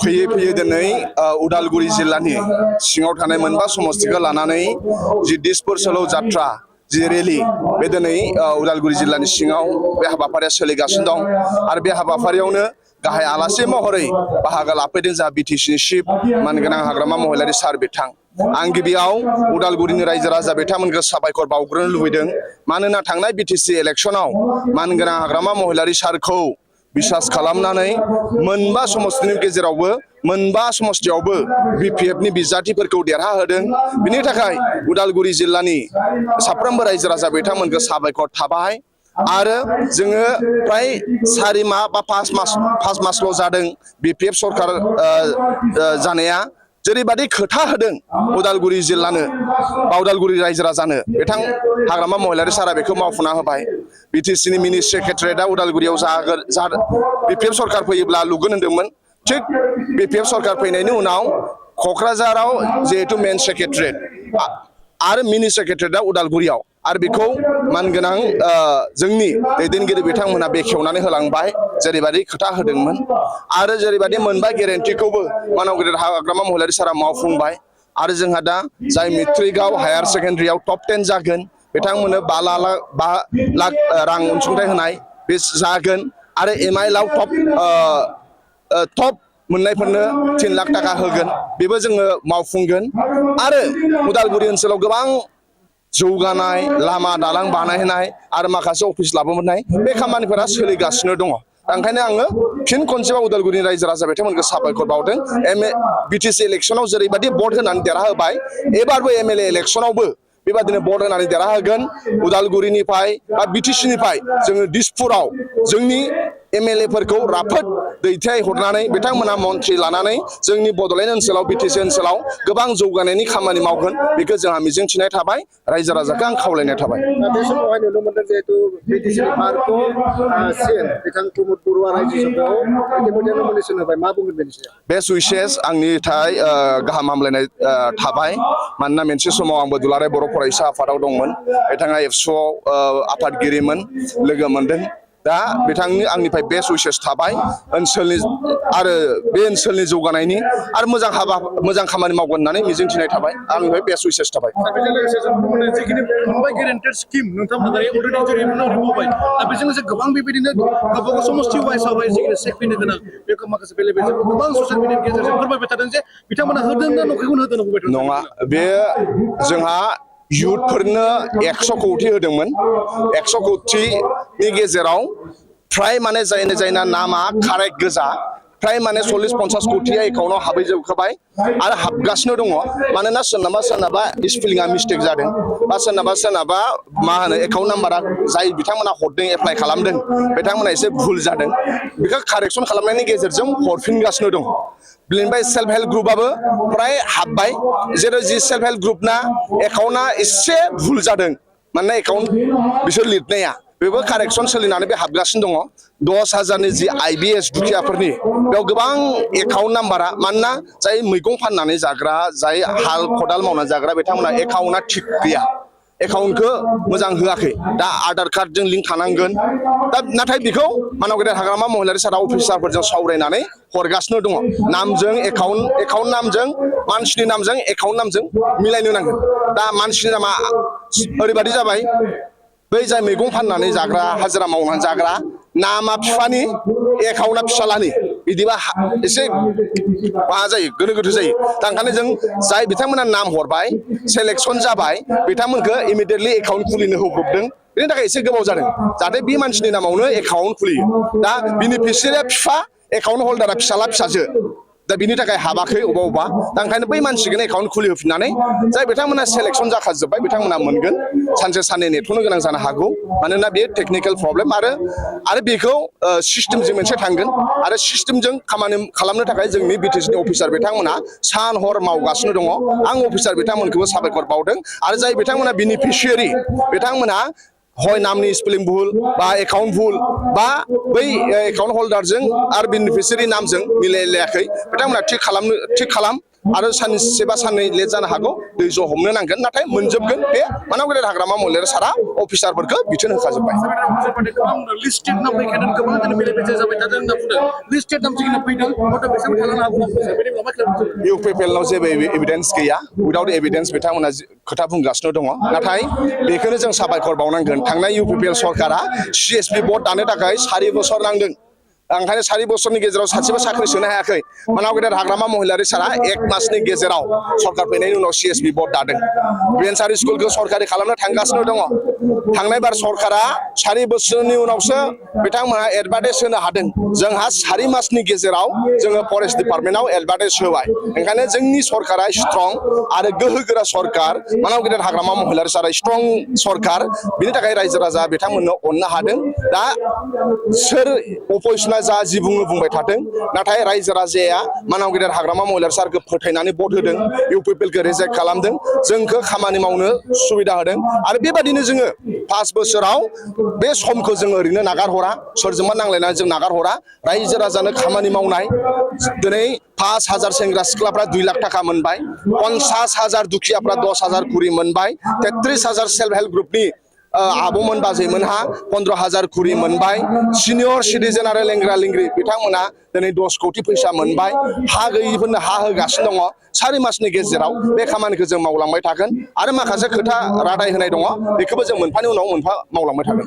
फैयै फैयै दिनै उदालगुरि जिल्लानि सिङाव थानाय मोनबा समस्तिखौ लानानै जि दिसपुर सोलौ जात्रा जि रेलि बे दिनै उदालगुरि जिल्लानि सिङाव बे हाबाफारिया सोलिगासिनो दं आरो बे हाबाफारियावनो गाहाय आलासि महरै बाहागो लाफैदों जा बिटिसिनि चिफ मानगोनां हाग्रामा महिलारि सार बिथां आं गिबियाव उदालगुरिनि रायजो राजा बिथांमोनखौ साबायखर बावग्रोनो लुबैदों मानोना थांनाय बिटिसि इलेक्सनाव मानगोनां हाग्रामा महिलारि सारखौ बिसास खालामनानै मोनबा समस्तिनि गेजेरावबो मोनबा समस्तियावबो बिपिएफनि बिजाथिफोरखौ देरहाहोदों बिनि थाखाय उदालगुरि जिल्लानि साफ्रोमबो रायजो राजा बिथांमोनखौ साबायखर थाबाय आरो जोङो फ्राय 4 माह बा 5 मासल' जादों बिपिएफ सरकार जानाया जेरैबादि खोथा होदों उदालगुरि जिल्लानो बा उदालगुरि रायजो राजानो बिथां हाग्रामा महिलारि सारा बेखौ मावफुंना होबाय बिटिसिनि मिनि सेक्रेटारियेटआ उदालगुरियाव बिपिएफ सरकार फैयोब्ला लुगोन होनदोंमोन थिग बिपिएफ सरकार फैनायनि उनाव क'क्राझाराव जिहेतु मेन सेक्रेटारियेट आरो मिनि सेक्रेटारियेटआ उदालगुरियाव आरो बेखौ मानगोनां जोंनि दैदेनगिरि बिथांमोना बेखेवनानै होलांबाय जेरैबादि खोथा होदोंमोन आरो जेरैबादि मोनबा गेरेन्टिखौबो मानव गेदेर हाग्रामा महिलारि सारा मावफुंबाय आरो जोंहा दा जाय मेट्रिकआव हायार सेकेन्डारियाव टप 10 जागोन बिथांमोननो 5 लाख रां अनसुंथाइ होनाय बे जागोन आरो एमआइएलआव टप मोननायफोरनो 3 लाख थाखा होगोन बेबो जोङो मावफुंगोन आरो उदालगुरि ओनसोलाव गोबां जौगानाय लामा दालां बानायनाय आरो माखासे अफिस लाबोनाय बे खामानिफोरा सोलिगासिनो दङ ओंखायनो आङो फिन खनसेबाव उदालगुरिनि रायजो राजा बिथांमोनखौ साबायखर बावदों बिटिसि इलेक्सनाव जेरैबायदि भट होनानै देरहाहोबाय एबारबो एमएलए इलेक्सनावबो बेबादिनो भट होनानै देरहाहोगोन उदालगुरिनिफ्राय बा बिटिसिनिफ्राय जोङो दिसपुराव जोंनि एमएलएफोरखौ राफोद दैथायहरनानै बिथांमोना मन्थ्रि लानानै जोंनि बड'लेण्ड ओनसोलाव बिटिसि ओनसोलाव गोबां जौगानायनि खामानि मावगोन बेखौ जोंहा मिजिंथिनाय थाबाय रायजो राजाखौ आं खावलायनाय थाबाय बे समावहाय नुनो मोनदों जिहेतु बिटिसिनि पार्क सिएम बिथां प्रमद बरुवा रायजो सभायाव इतिमध्य नमिनेसन होबाय मा बुंगोन बेनि सायाव बेस्ट उइसेस आंनि थाखाय गाहाम हामलायनाय थाबाय मानोना मोनसे समाव आंबो दुलाराय बर' फरायसा आफादाव दंमोन बिथाङा एबसुआव आफादगिरिमोन लोगो मोनदों दा बिथांनि आंनिफ्राय बेस्ट उइसेस थाबाय ओनसोलनि आरो बे ओनसोलनि जौगानायनि आरो मोजां खामानि मावगोन होननानै मिजिंथिनाय थाबाय आंनिफ्राय बेस्ट उइसेस थाबाय बेजों लोगोसे जों नुनो मोनो जिखिनि मोनबाय गेरेन्टेड स्किम नोंथांमोना अलरेडि जेरैनो मावबाय दा बेजों लोगोसे गोबां बेबायदिनो गावबागाव समस्ति वाइसआवहाय जिखिनि चेक फैनो गोनां बेखौ माखासे बेले बेले गोबां ससियेल मिडियानि गेजेरजों फोरमायबाय थादों जे बिथांमोना होदोंना नंखायखौनो होदों बुंबाय थादों नङा बे जोंहा युथफोरनो 100 कौटि होदोंमोन 100 कौटिनि गेजेराव फ्राय माने जायना नामा कारेक्ट गोजा फ्राय माने 40-50 कौटिया एकाउन्टाव हाबहैजोबखाबाय आरो हाबगासिनो दङ मानोना सोरनाबा स्पेलिंआ मिस्टेक जादों बा सोरनाबा मा होनो एकाउन्ट नाम्बारा जाय बिथांमोना हरदों एप्लाइ खालामदों बिथांमोना एसे भुल जादों बेखौ कारेक्सन खालामनायनि गेजेरजों हरफिनगासिनो दं बेनिफ्राय सेल्फ हेल्प ग्रुपआबो फ्राय हाबबाय जेरै जि सेल्फ हेल्प ग्रुपना एकाउन्टआ एसे भुल जादों मानोना एकाउन्ट बिसोर लिरनाया बेबो कारेक्सन सोलिनानै बे हाबगासिनो दङ 10,000नि जि आइबिएस दुखियाफोरनि बेयाव गोबां एकाउन्ट नाम्बारा मानोना जाय मैगं फाननानै जाग्रा जाय हाल खदाल मावनानै जाग्रा बिथांमोना एकाउन्टआ थिग गैया एकाउन्टखौ मोजां होआखै दा आधार कार्डजों लिंक थानांगोन दा नाथाय बेखौ मानव गेदेर हाग्रामा महिलारि सारा अफिसारफोरजों सावरायनानै हरगासिनो दङ नामजों एकाउन्ट नामजों मानसिनि नामजों एकाउन्ट नामजों मिलायनो नांगोन दा मानसिनि नामा ओरैबायदि जाबाय बै जाय मैगं फाननानै जाग्रा हाजिरा मावनानै जाग्रा नामा बिफानि एकाउन्टआ फिसालानि बिदिबा एसे मा जायो गोनो गोथो जायो दा ओंखायनो जों जाय बिथांमोना नाम हरबाय सेलेक्सन जाबाय बिथांमोनखौ इमिडियेटलि एकाउन्ट खुलिनो होब्रबदों बेनि थाखाय एसे गोबाव जादों जाहाथे बे मानसिनि नामावनो एकाउन्ट खुलियो दा बेनिफिसियारिया बिफा एकाउन्ट हल्डारा फिसाजो दा बिनि थाखाय हाबाखै अबा दा ओंखायनो बै मानसिखौनो एकाउन्ट खुलि होफिननानै जाय बिथांमोना सेलेक्सन जाखाजोब्बाय बिथांमोना मोनगोन सानसे साननै नेथ'नो गोनां जानो हागौ मानोना बे टेकनिकेल प्रब्लेम आरो बेखौ सिस्टेमजों मोनसे थांगोन आरो सिस्टेमजों खामानि खालामनो थाखाय जोंनि बिटिसिनि अफिसार बिथांमोना सान हर मावगासिनो दङ आं अफिसार बिथांमोनखौबो साबायखर बावदों आरो जाय बिथांमोना बेनिफिसियारि बिथांमोना हय नामनि स्पेलिं भुल बा एकाउन्ट भुल बा बै एकाउन्ट हल्डारजों आरो बेनिफिसियारि नामजों मिलायलायाखै बिथांमोना थिग खालाम आरो सानसे बा साननै लेट जानो हागौ दै ज' हमनो नांगोन नाथाय मोनजोबगोन बे मानाव गेदेर हाग्रामा महिलारि सारा अफिसारफोरखौ बिथोन होखाजोब्बाय लिस्टेड नाम फैखादों गोबां दिनै बेले बेजे जाबाय थादों होनना बुंदों लिस्टेड नाम जिखिनि फैदों हयथ' बिसोरबो थालांनो हागौ होनना बुंदों बेनि उनाव मा खालामदों इउपिपिएलनाव जेबो एभिडेन्स गैया उइदाउट एभिडेन्स बिथांमोना खोथा बुंगासिनो दङ नाथाय बेखौनो जों साबायखर बावनांगोन थांनाय इउपिपिएल सरकारा सिएसपि बर्ड दानो थाखाय 4 बोसोर नांदों ओंखायनो 4 बोसोरनि गेजेराव सासेबो साख्रि सोनो हायाखै मानाव गेदेर हाग्रामा महिलारि सारा 1 मासनि गेजेराव सरकार फैनायनि उनाव सिएसपि बर्ड दादों भेन्सार स्कुलखौ सरकारि खालामनो थांगासिनो दङ थांनाय बार सरकारा 4 बोसोरनि उनावसो बिथांमोना एडभार्टाइज होनो हादों जोंहा 4 मासनि गेजेराव जोङो फरेस्ट डिपार्टमेन्टआव एडभार्टाइज होबाय ओंखायनो जोंनि सरकारा स्ट्रं आरो गोहोगोरा सरकार मानाव गेदेर हाग्रामा महिलारि सारा स्ट्रं सरकार बिनि थाखाय रायजो राजा बिथांमोननो अननो हादों दा सोर अपोजिसना जा जि बुंबाय थादों नाथाय रायजो राजाया मानाव गेदेर हाग्रामा महिलारि सारखौ फोथायनानै भट होदों इउपिपिएलखौ रिजेक्ट खालामदों जोंखौ खामानि मावनो सुबिदा होदों आरो बेबादिनो जोङो 5 बोसोराव बे समखौ जों ओरैनो नागार हरा सोरजोंबा नांलायनानै जों नागार हरा रायजो राजानो खामानि मावनाय दिनै 5,000 सेंग्रा सिख्लाफ्रा 2 लाख थाखा मोनबाय 50,000 दुखियाफ्रा 10,000 कुरि मोनबाय 33,000 सेल्फ हेल्प ग्रुपनि आब'मोन बाजैमोनहा 15,000 कुरि मोनबाय सिनियर सिटिजेन आरो लेंग्रा लेंग्रि बिथांमोना दिनै 10 कोटि फैसा मोनबाय हा गैयिफोरनो हा होगासिनो दङ 4 मासनि गेजेराव बे खामानिखौ जों मावलांबाय थागोन आरो माखासे खोथा रादाय होनाय दङ बेखौबो जों मोनफानि उनाव मोनफा मावलांबाय थागोन